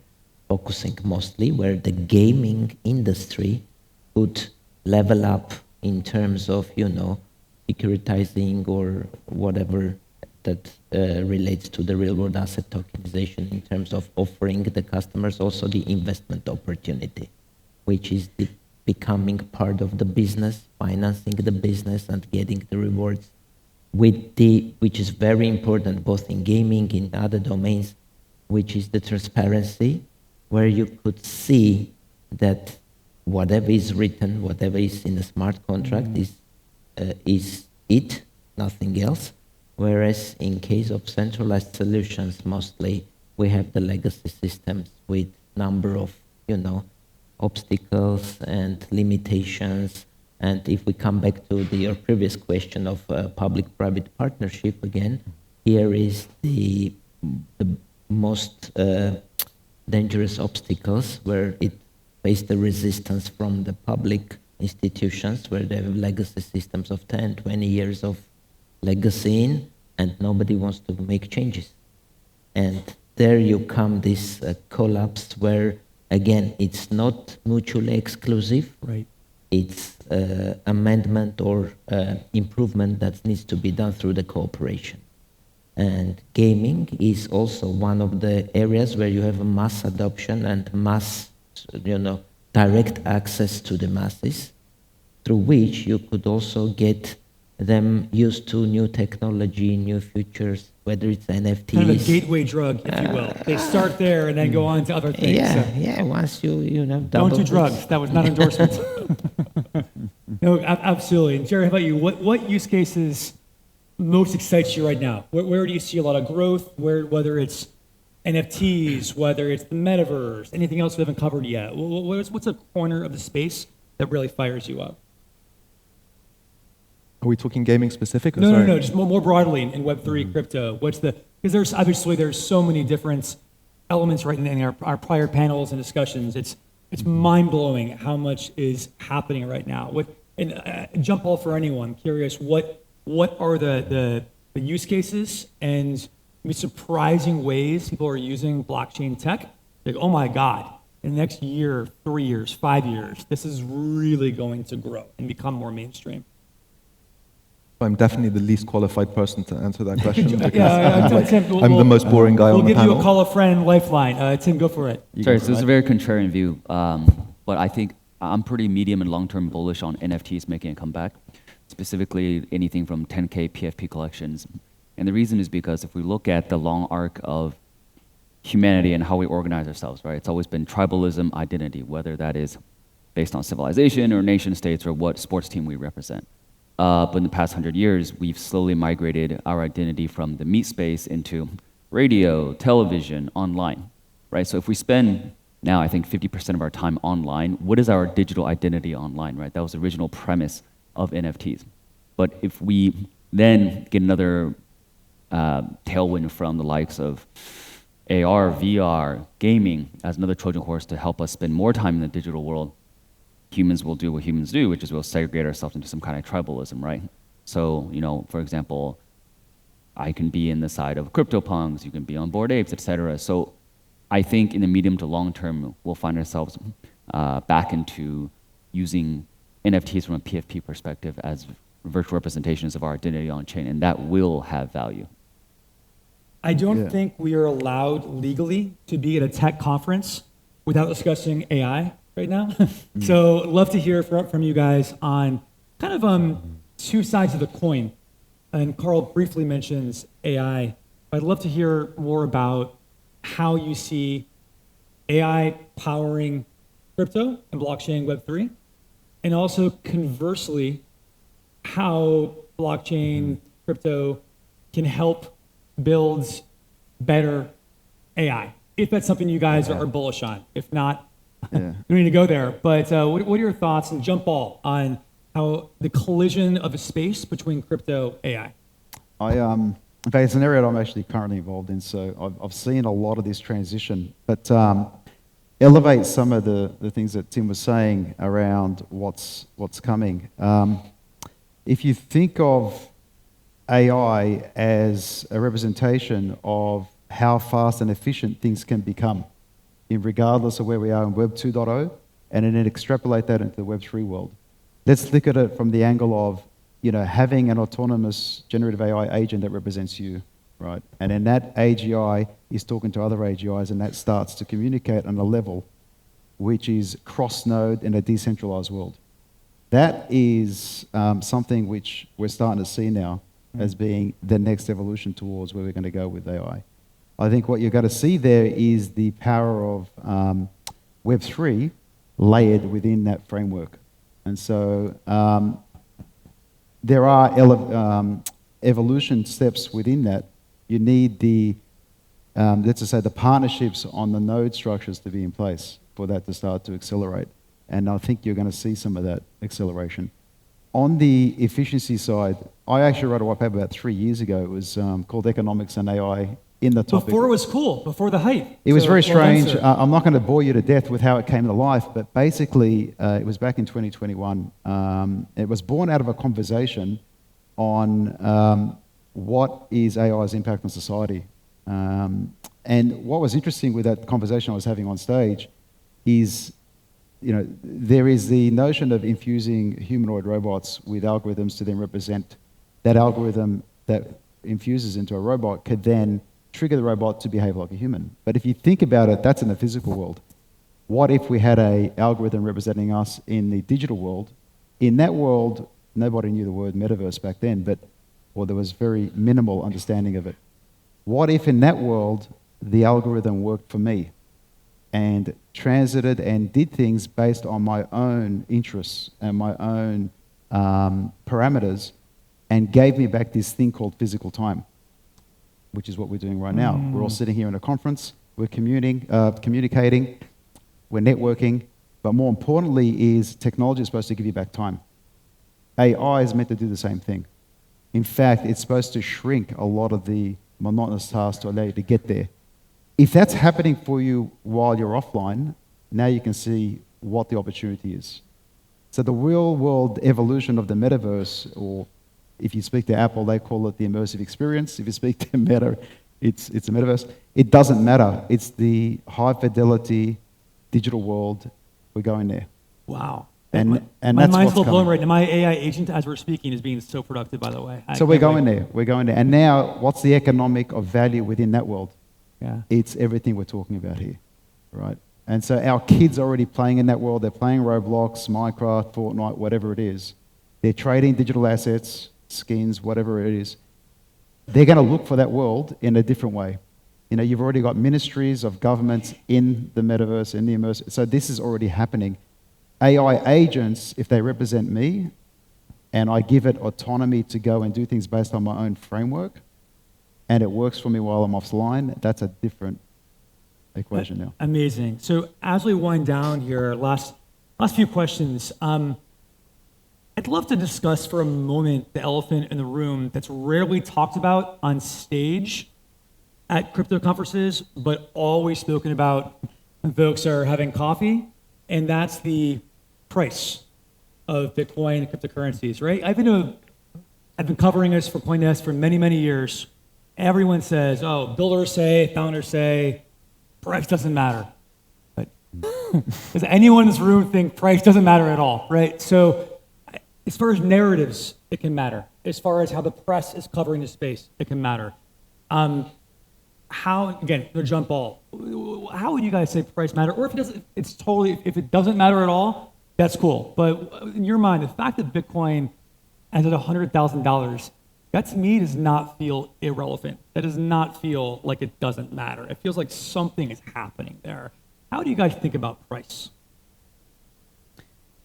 focusing mostly, where the gaming industry could level up in terms of, securitizing or whatever that relates to the real-world asset tokenization, in terms of offering the customers also the investment opportunity, which is becoming part of the business, financing the business and getting the rewards, which is very important both in gaming, in other domains, which is the transparency, where you could see that whatever is written, whatever is in a smart contract is it, nothing else. Whereas in case of centralized solutions, mostly we have the legacy systems with number of, obstacles and limitations. And if we come back to your previous question of public-private partnership again, here is the most dangerous obstacles, where it face the resistance from the public institutions, where they have legacy systems of 10, 20 years of legacy in, and nobody wants to make changes. And there you come this collapse where, again, it's not mutually exclusive. Right. It's amendment or improvement that needs to be done through the cooperation. And gaming is also one of the areas where you have a mass adoption and mass, direct access to the masses, through which you could also get them used to new technology, new features, whether it's NFTs. Kind of a gateway drug, if you will. They start there and then go on to other things. Yeah. Once you don't do drugs. That was not endorsement. No, absolutely. And Gerry, how about you? What use cases most excites you right now? Where do you see a lot of growth? Whether it's NFTs, whether it's the metaverse, anything else we haven't covered yet? What's a corner of the space that really fires you up? Are we talking gaming specific? Or No, just more broadly in Web3 crypto. Because there's so many different elements right in our prior panels and discussions. It's mind-blowing how much is happening right now. Jump ball for anyone. I'm curious, what are the use cases and surprising ways people are using blockchain tech? Like, oh my God, in the next year, 3 years, 5 years, this is really going to grow and become more mainstream. I'm definitely the least qualified person to answer that question because Tim, I'm the most boring guy on the panel. We'll give you a call a friend lifeline. Tim, go for it. Sorry, so this is a very contrarian view, but I think I'm pretty medium and long-term bullish on NFTs making a comeback, specifically anything from 10K PFP collections. And the reason is because if we look at the long arc of humanity and how we organize ourselves, right? It's always been tribalism, identity, whether that is based on civilization or nation states or what sports team we represent. But in the past 100 years, we've slowly migrated our identity from the meat space into radio, television, online, right? So if we spend now, I think 50% of our time online, what is our digital identity online, right? That was the original premise of NFTs. But if we then get another tailwind from the likes of AR, VR, gaming as another Trojan horse to help us spend more time in the digital world, humans will do what humans do, which is we'll segregate ourselves into some kind of tribalism, right? So, for example, I can be in the side of CryptoPunks, you can be on Bored Apes, etc. So I think in the medium to long term, we'll find ourselves back into using NFTs from a PFP perspective as virtual representations of our identity on chain, and that will have value. I don't think we are allowed legally to be at a tech conference without discussing AI right now. So I'd love to hear from you guys on kind of two sides of the coin. And Karl briefly mentions AI. I'd love to hear more about how you see AI powering crypto and blockchain Web3, and also conversely, how blockchain, crypto can help build better AI, if that's something you guys are bullish on. If not, you don't need to go there. But what are your thoughts, and jump ball, on how the collision of a space between crypto AI? In fact, it's an area that I'm actually currently involved in, so I've seen a lot of this transition. But elevate some of the things that Tim was saying around what's coming. If you think of AI as a representation of how fast and efficient things can become, regardless of where we are in Web 2.0, and then extrapolate that into the Web 3 world. Let's look at it from the angle of having an autonomous generative AI agent that represents you, right? And then that AGI is talking to other AGIs, and that starts to communicate on a level which is cross-node in a decentralized world. That is something which we're starting to see now as being the next evolution towards where we're going to go with AI. I think what you're going to see there is the power of Web3 layered within that framework. And so there are evolution steps within that. You need the, let's just say, the partnerships on the node structures to be in place for that to start to accelerate. And I think you're going to see some of that acceleration. On the efficiency side, I actually wrote a white paper about 3 years ago. It was called Economics and AI in the topic. Before it was cool, before the hype. It was very strange. I'm not going to bore you to death with how it came to life, but basically it was back in 2021. It was born out of a conversation on what is AI's impact on society. And what was interesting with that conversation I was having on stage is, there is the notion of infusing humanoid robots with algorithms to then represent that algorithm that infuses into a robot could then trigger the robot to behave like a human. But if you think about it, that's in the physical world. What if we had an algorithm representing us in the digital world? In that world, nobody knew the word metaverse back then, or there was very minimal understanding of it. What if in that world, the algorithm worked for me and transited and did things based on my own interests and my own parameters and gave me back this thing called physical time, which is what we're doing right now. We're all sitting here in a conference, we're communicating, we're networking, but more importantly is technology is supposed to give you back time. AI is meant to do the same thing. In fact, it's supposed to shrink a lot of the monotonous tasks to allow you to get there. If that's happening for you while you're offline, now you can see what the opportunity is. So the real world evolution of the metaverse, or if you speak to Apple, they call it the immersive experience. If you speak to Meta, it's a metaverse. It doesn't matter. It's the high fidelity digital world. We're going there. Wow. And my that's mind's what's still blown coming. right now. My AI agent, as we're speaking, is being so productive, by the way. So we're going there. We're going there. And now, what's the economic of value within that world? Yeah. It's everything we're talking about here, right? And so our kids are already playing in that world. They're playing Roblox, Minecraft, Fortnite, whatever it is. They're trading digital assets, skins, whatever it is. They're going to look for that world in a different way. You know, you've already got ministries of governments in the metaverse, in the immersive. So this is already happening. AI agents, if they represent me, and I give it autonomy to go and do things based on my own framework, and it works for me while I'm offline, that's a different equation now. Amazing. So as we wind down here, last few questions. I'd love to discuss for a moment the elephant in the room that's rarely talked about on stage at crypto conferences, but always spoken about when folks are having coffee, and that's the price of Bitcoin and cryptocurrencies, right? I've been covering this for CoinDesk for many, many years. Everyone says, oh, builders say, founders say, price doesn't matter. But does anyone in this room think price doesn't matter at all, right? So as far as narratives, it can matter. As far as how the press is covering the space, it can matter. How, again, the jump ball, how would you guys say price matter? Or if it doesn't, if it doesn't matter at all, that's cool. But in your mind, the fact that Bitcoin is at $100,000, that to me does not feel irrelevant. That does not feel like it doesn't matter. It feels like something is happening there. How do you guys think about price?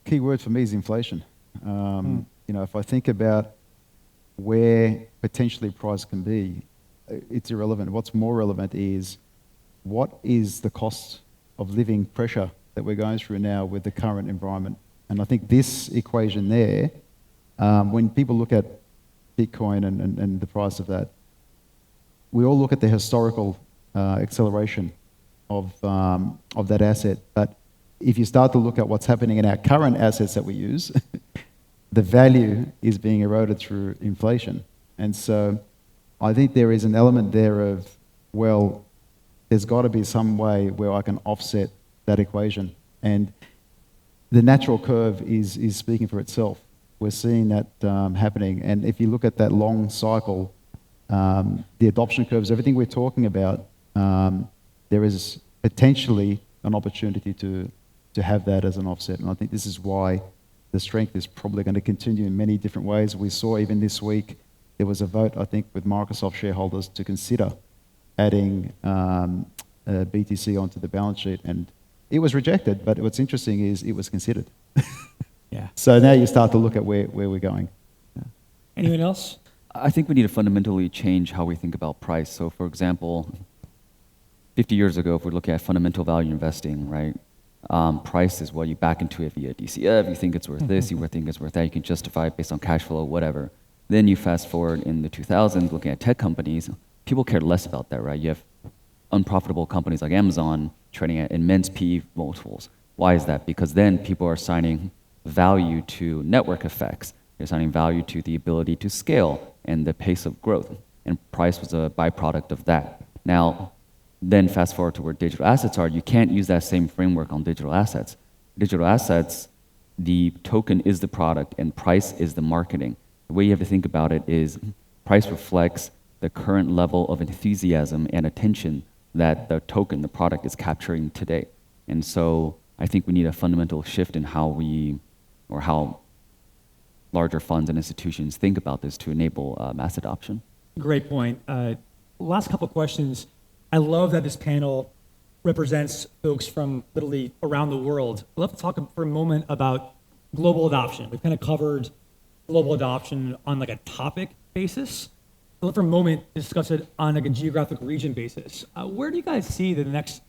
Key word for me is inflation. You know, if I think about where potentially price can be, it's irrelevant. What's more relevant is what is the cost of living pressure that we're going through now with the current environment. And I think this equation there, when people look at Bitcoin and the price of that, we all look at the historical acceleration of that asset. But if you start to look at what's happening in our current assets that we use, the value is being eroded through inflation. And so I think there is an element there of, well, there's got to be some way where I can offset that equation. And the natural curve is speaking for itself. We're seeing that happening. And if you look at that long cycle, the adoption curves, everything we're talking about, there is potentially an opportunity to have that as an offset. And I think this is why the strength is probably going to continue in many different ways. We saw even this week, there was a vote, I think, with Microsoft shareholders to consider adding BTC onto the balance sheet. And it was rejected, but what's interesting is it was considered. Yeah. So now you start to look at where we're going. Yeah. Anyone else? I think we need to fundamentally change how we think about price. So for example, 50 years ago, if we're looking at fundamental value investing, right? Price is what you back into it via DCF. You think it's worth this, you think it's worth that. You can justify it based on cash flow, whatever. Then you fast forward in the 2000s, looking at tech companies, people cared less about that, right? You have unprofitable companies like Amazon trading at immense PE multiples. Why is that? Because then people are assigning value to network effects. They're assigning value to the ability to scale and the pace of growth. And price was a byproduct of that. Now, then fast forward to where digital assets are, you can't use that same framework on digital assets. Digital assets, the token is the product and price is the marketing. The way you have to think about it is price reflects the current level of enthusiasm and attention that the token, the product, is capturing today. And so I think we need a fundamental shift in how how larger funds and institutions think about this to enable mass adoption. Great point. Last couple of questions. I love that this panel represents folks from literally around the world. I'd love to talk for a moment about global adoption. We've kind of covered global adoption on like a topic basis. I'd love for a moment to discuss it on like a geographic region basis. Where do you guys see the next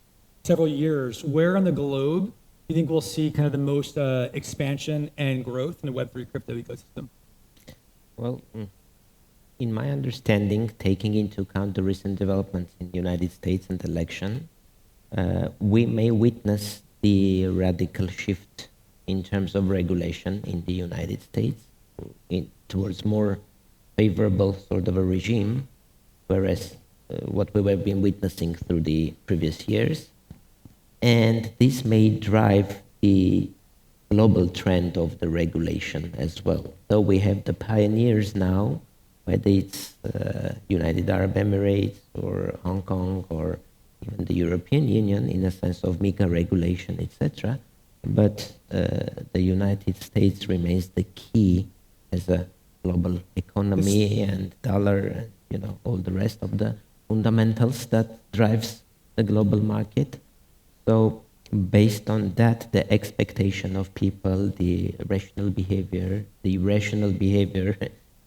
several years? Where on the globe do you think we'll see kind of the most expansion and growth in the Web3 crypto ecosystem? Well, in my understanding, taking into account the recent developments in the United States and the election, we may witness the radical shift in terms of regulation in the United States towards more favorable sort of a regime, whereas what we have been witnessing through the previous years. And this may drive the global trend of the regulation as well. So we have the pioneers now, whether it's United Arab Emirates or Hong Kong or even the European Union in a sense of MiCA regulation, etc. But the United States remains the key as a global economy and dollar and all the rest of the fundamentals that drives the global market. So based on that, the expectation of people, the irrational behavior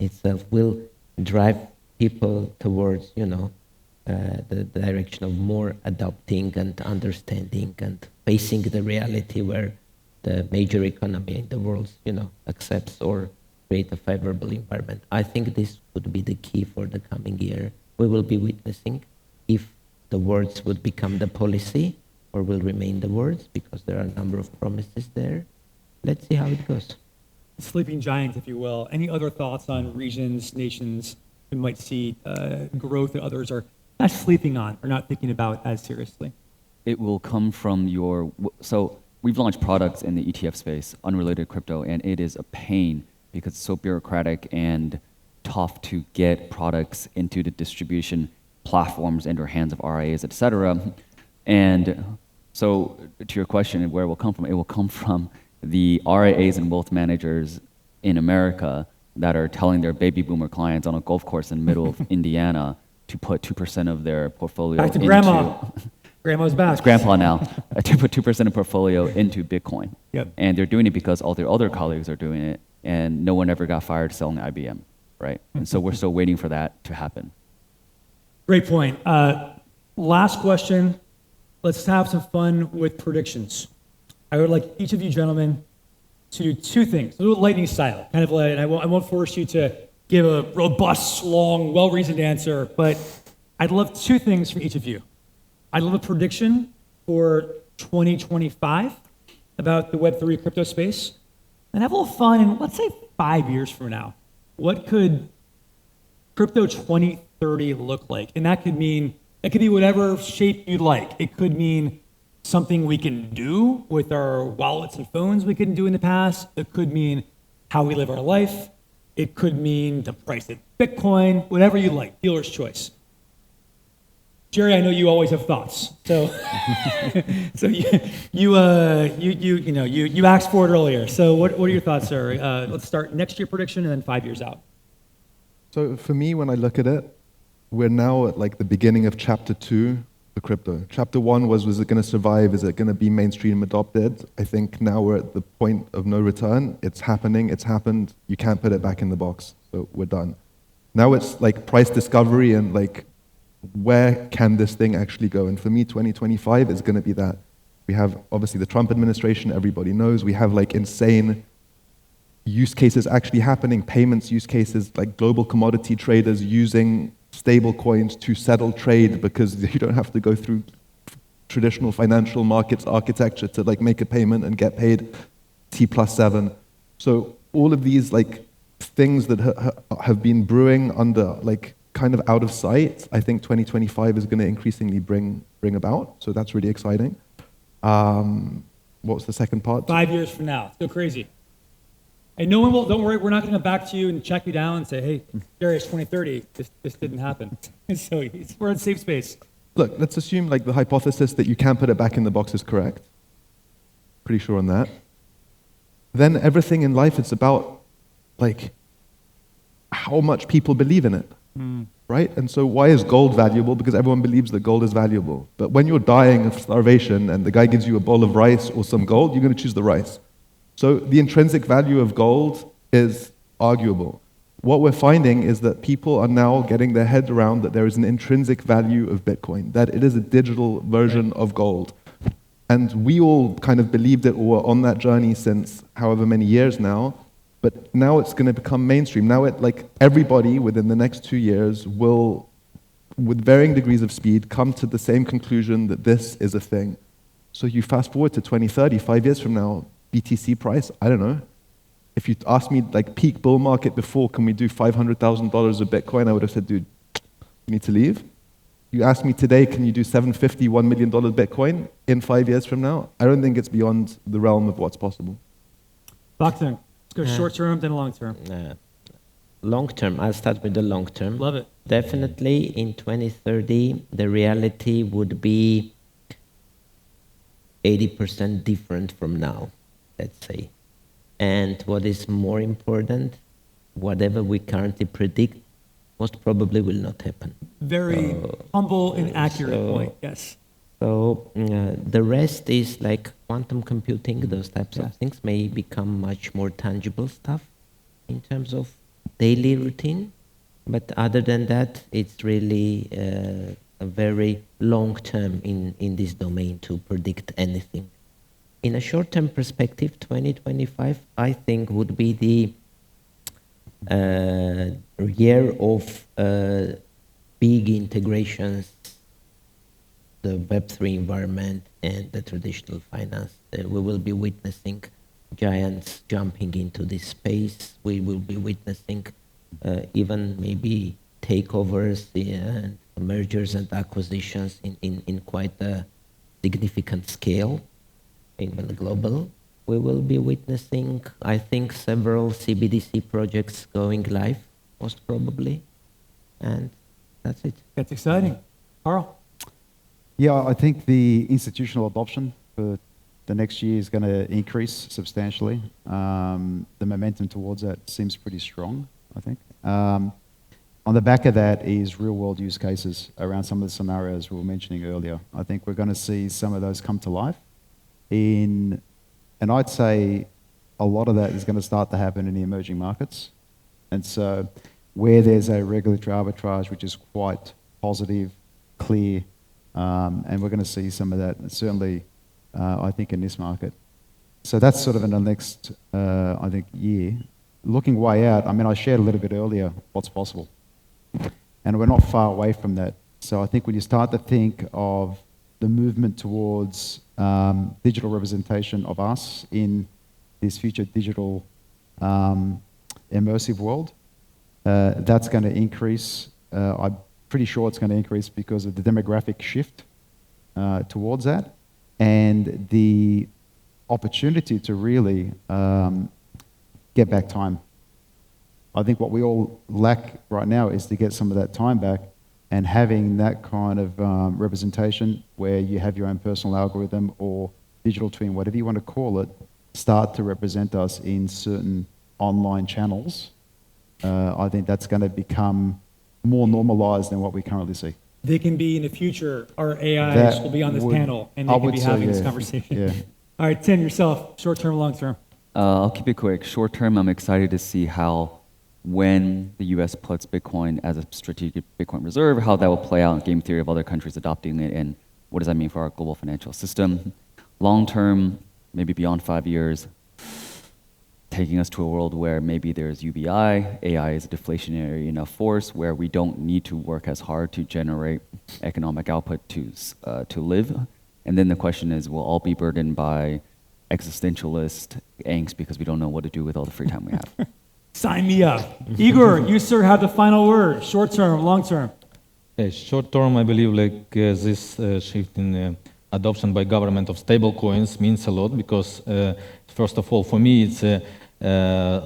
itself will drive people towards, the direction of more adopting and understanding and facing the reality where the major economy in the world, accepts or create a favorable environment. I think this would be the key for the coming year. We will be witnessing if the words would become the policy or will remain the words, because there are a number of promises there. Let's see how it goes. Sleeping giant, if you will. Any other thoughts on regions, nations we might see growth that others are not sleeping on or not thinking about as seriously? It will come from so we've launched products in the ETF space, unrelated to crypto, and it is a pain because it's so bureaucratic and tough to get products into the distribution platforms into the hands of RIAs, et cetera. And so to your question, where it will come from, it will come from the RIAs and wealth managers in America that are telling their baby boomer clients on a golf course in the middle of Indiana to put 2% of their portfolio back to grandma. Grandma's back. It's grandpa now. To put 2% of portfolio into Bitcoin. Yep. And they're doing it because all their other colleagues are doing it, and no one ever got fired selling IBM, right? And so we're still waiting for that to happen. Great point. Last question. Let's have some fun with predictions. I would like each of you gentlemen to do two things, a little lightning style, kind of like, and I won't force you to give a robust, long, well-reasoned answer, but I'd love two things from each of you. I'd love a prediction for 2025 about the Web3 crypto space, and have a little fun, and let's say 5 years from now, what could crypto 2030 look like? And that could mean, it could be whatever shape you'd like. It could mean something we can do with our wallets and phones we couldn't do in the past. It could mean how we live our life. It could mean the price of Bitcoin, whatever you like, dealer's choice. Gerry, I know you always have thoughts. So, so you asked for it earlier. So what are your thoughts, sir? Let's start next year prediction and then 5 years out. So for me, when I look at it, we're now at like the beginning of chapter 2 for crypto. Chapter 1 was it going to survive? Is it going to be mainstream adopted? I think now we're at the point of no return. It's happening. It's happened. You can't put it back in the box. So we're done. Now it's like price discovery and like, where can this thing actually go? And for me, 2025 is going to be that. We have obviously the Trump administration, everybody knows. We have like insane use cases actually happening, payments use cases, like global commodity traders using stable coins to settle trade because you don't have to go through traditional financial markets architecture to like make a payment and get paid T+7. So all of these like things that have been brewing under like kind of out of sight, I think 2025 is going to increasingly bring about. So that's really exciting. What was the second part? 5 years from now. Still crazy. And no one will, don't worry, we're not going to come back to you and check you down and say, hey, Gerry, it's 2030. This didn't happen. So we're in safe space. Look, let's assume like the hypothesis that you can put it back in the box is correct. Pretty sure on that. Then everything in life is about like how much people believe in it. Right? And so why is gold valuable? Because everyone believes that gold is valuable. But when you're dying of starvation and the guy gives you a bowl of rice or some gold, you're going to choose the rice. So the intrinsic value of gold is arguable. What we're finding is that people are now getting their head around that there is an intrinsic value of Bitcoin, that it is a digital version of gold. And we all kind of believed it or were on that journey since however many years now. But now it's going to become mainstream. Now like everybody within the next 2 years will, with varying degrees of speed, come to the same conclusion that this is a thing. So you fast forward to 2030, 5 years from now, BTC price, I don't know. If you asked me like peak bull market before, can we do $500,000 of Bitcoin? I would have said, dude, you need to leave. You ask me today, can you do $750, $1 million Bitcoin in 5 years from now? I don't think it's beyond the realm of what's possible. Vakhtang, let's go short term, then long term. Long term, I'll start with the long term. Love it. Definitely in 2030, the reality would be 80% different from now, let's say. And what is more important, whatever we currently predict, most probably will not happen. Very humble and accurate point, yes. So the rest is like quantum computing, those types of things may become much more tangible stuff in terms of daily routine. But other than that, it's really a very long term in this domain to predict anything. In a short-term perspective, 2025, I think, would be the year of big integrations, the Web3 environment and the traditional finance. We will be witnessing giants jumping into this space. We will be witnessing even maybe takeovers and mergers and acquisitions in quite a significant scale, even global. We will be witnessing, I think, several CBDC projects going live, most probably, and that's it. That's exciting. Karl? Yeah, I think the institutional adoption for the next year is going to increase substantially. The momentum towards that seems pretty strong, I think. On the back of that is real-world use cases around some of the scenarios we were mentioning earlier. I think we're going to see some of those come to life. And I'd say a lot of that is going to start to happen in the emerging markets. And so where there's a regulatory arbitrage, which is quite positive, clear, and we're going to see some of that, certainly, I think, in this market. So that's sort of in the next, I think, year. Looking way out, I mean, I shared a little bit earlier what's possible. And we're not far away from that. So I think when you start to think of the movement towards digital representation of us in this future digital immersive world, that's going to increase. I'm pretty sure it's going to increase because of the demographic shift towards that and the opportunity to really get back time. I think what we all lack right now is to get some of that time back, and having that kind of representation where you have your own personal algorithm or digital twin, whatever you want to call it, start to represent us in certain online channels. I think that's going to become more normalized than what we currently see. They can be in the future, our AIs will be on this panel, and they can be having this conversation. Yeah. All right, Tim, yourself, short term, long term. I'll keep it quick. Short term, I'm excited to see how, when the US puts Bitcoin as a strategic Bitcoin reserve, how that will play out in game theory of other countries adopting it, and what does that mean for our global financial system. Long term, maybe beyond 5 years, taking us to a world where maybe there's UBI, AI is a deflationary enough force where we don't need to work as hard to generate economic output to live. And then the question is, we'll all be burdened by existentialist angst because we don't know what to do with all the free time we have. Sign me up. Igor, you, sir, have the final word. Short term, long term. Short term, I believe this shift in adoption by government of stable coins means a lot because, first of all, for me, it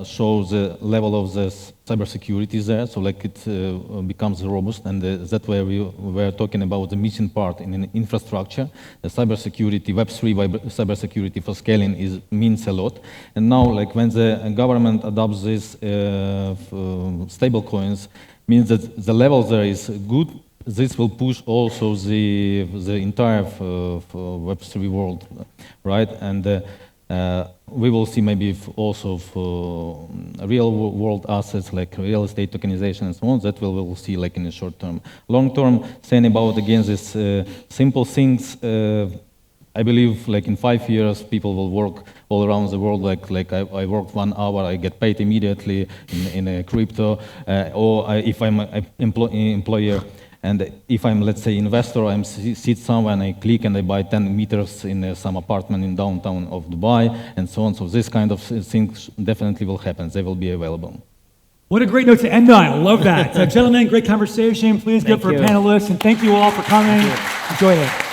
shows the level of the cybersecurity there, so it becomes robust, and that's where we were talking about the missing part in an infrastructure. The cybersecurity, Web3 cybersecurity for scaling means a lot. And now, when the government adopts these stable coins, means that the level there is good. This will push also the entire Web3 world, right? And we will see maybe also for real world assets like real estate tokenization and so on, that we'll see in the short term. Long term, saying about again these simple things, I believe in 5 years people will work all around the world I worked 1 hour, I get paid immediately in a crypto, or if I'm an employer, and if I'm, let's say, investor, I sit somewhere and I click and I buy 10 meters in some apartment in downtown of Dubai and so on. So this kind of things definitely will happen. They will be available. What a great note to end on. I love that. Gentlemen, great conversation. Please give for panelists, and thank you all for coming. Enjoy it.